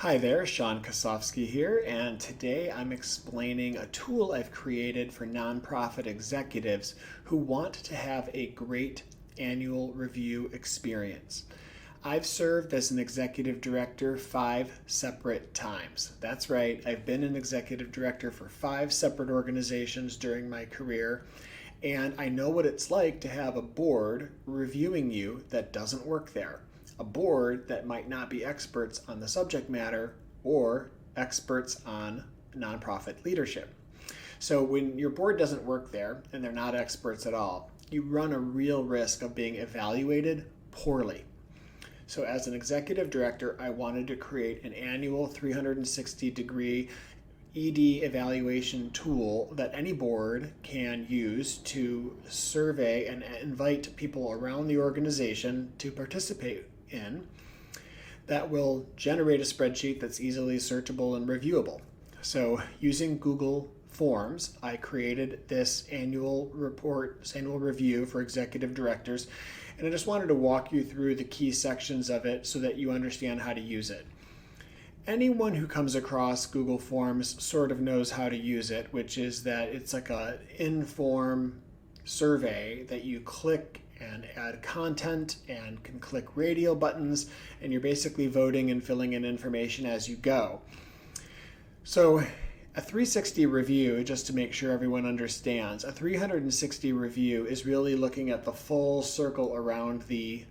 Hi there, Sean Kosofsky here, and today I'm explaining a tool I've created for nonprofit executives who want to have a great annual review experience. I've served as an executive director 5 separate times. That's right, I've been an executive director for 5 separate organizations during my career, and I know what it's like to have a board reviewing you that doesn't work there. A board that might not be experts on the subject matter or experts on nonprofit leadership. So when your board doesn't work there and they're not experts at all, you run a real risk of being evaluated poorly. So as an executive director, I wanted to create an annual 360-degree ED evaluation tool that any board can use to survey and invite people around the organization to participate in that will generate a spreadsheet that's easily searchable and reviewable. So using Google Forms, I created this annual review for executive directors, and I just wanted to walk you through the key sections of it so that you understand how to use it. Anyone who comes across Google Forms sort of knows how to use it, which is that it's like an in-form survey that you click and add content and can click radial buttons, and you're basically voting and filling in information as you go. So a 360 review, just to make sure everyone understands, a 360 review is really looking at the full circle around the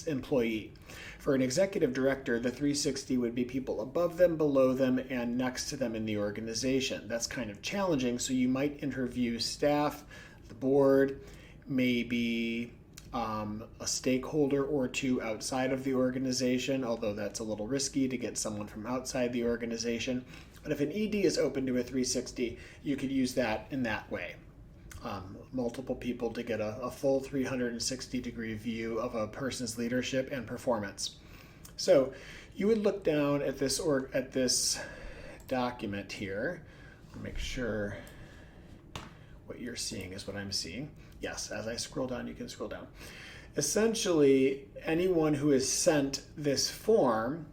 employee. For an executive director, the 360 would be people above them, below them, and next to them in the organization. That's kind of challenging, so you might interview staff, the board, maybe a stakeholder or two outside of the organization, although that's a little risky to get someone from outside the organization. But if an ED is open to a 360, you could use that in that way. Multiple people to get a full 360-degree view of a person's leadership and performance. So you would look down at this document here. Make sure what you're seeing is what I'm seeing. Yes, as I scroll down, you can scroll down. Essentially, anyone who is sent this form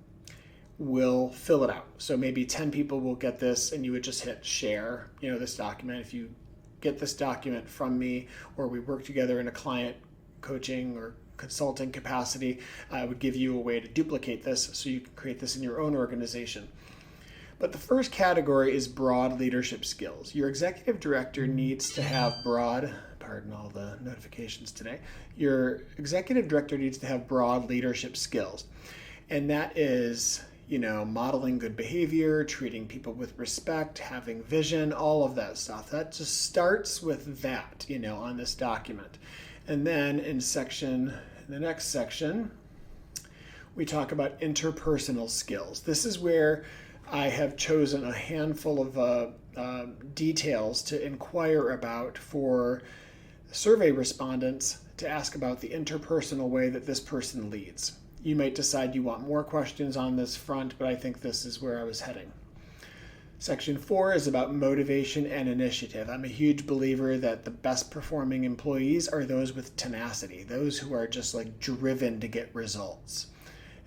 will fill it out. So maybe 10 people will get this, and you would just hit share, this document. If you get this document from me, or we work together in a client coaching or consulting capacity, I would give you a way to duplicate this so you can create this in your own organization. But the first category is broad leadership skills. Your executive director needs to have pardon all the notifications today, your executive director needs to have broad leadership skills. And that is, modeling good behavior, treating people with respect, having vision, all of that stuff. That just starts with that, on this document. And then in the next section, we talk about interpersonal skills. This is where I have chosen a handful of details to inquire about for survey respondents to ask about the interpersonal way that this person leads. You might decide you want more questions on this front, but I think this is where I was heading. Section 4 is about motivation and initiative. I'm a huge believer that the best performing employees are those with tenacity, those who are just driven to get results.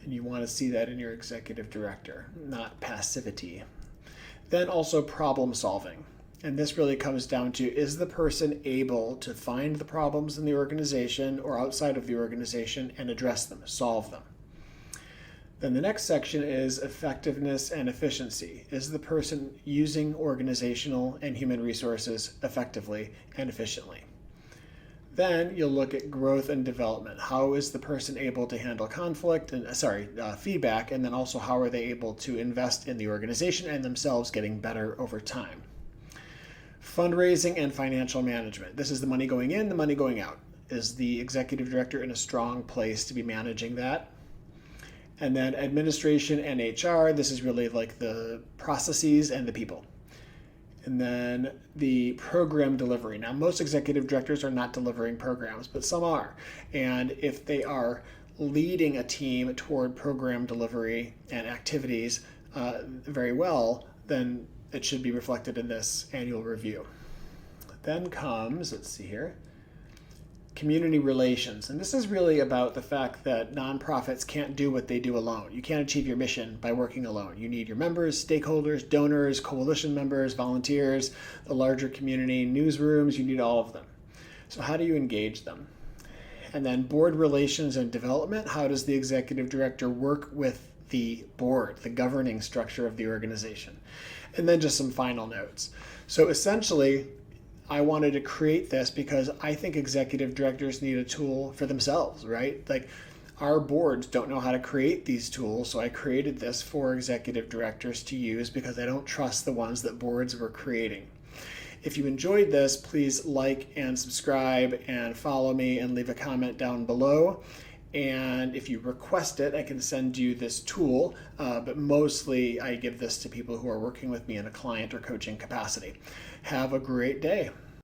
And you want to see that in your executive director, not passivity. Then also problem solving. And this really comes down to, is the person able to find the problems in the organization or outside of the organization and address them, solve them? Then the next section is effectiveness and efficiency. Is the person using organizational and human resources effectively and efficiently? Then you'll look at growth and development. How is the person able to handle feedback, and then also how are they able to invest in the organization and themselves getting better over time? Fundraising and financial management. This is the money going in, the money going out. Is the executive director in a strong place to be managing that? And then administration and HR. This is really like the processes and the people. And then the program delivery. Now, most executive directors are not delivering programs, but some are. And if they are leading a team toward program delivery and activities very well, then it should be reflected in this annual review. Then comes, let's see here, community relations. And this is really about the fact that nonprofits can't do what they do alone. You can't achieve your mission by working alone. You need your members, stakeholders, donors, coalition members, volunteers, the larger community, newsrooms. You need all of them. So how do you engage them? And then board relations and development. How does the executive director work with the board, the governing structure of the organization? And then just some final notes. So essentially, I wanted to create this because I think executive directors need a tool for themselves, right? Like, our boards don't know how to create these tools, so I created this for executive directors to use because I don't trust the ones that boards were creating. If you enjoyed this, please like and subscribe and follow me and leave a comment down below. And if you request it, I can send you this tool, but mostly I give this to people who are working with me in a client or coaching capacity. Have a great day.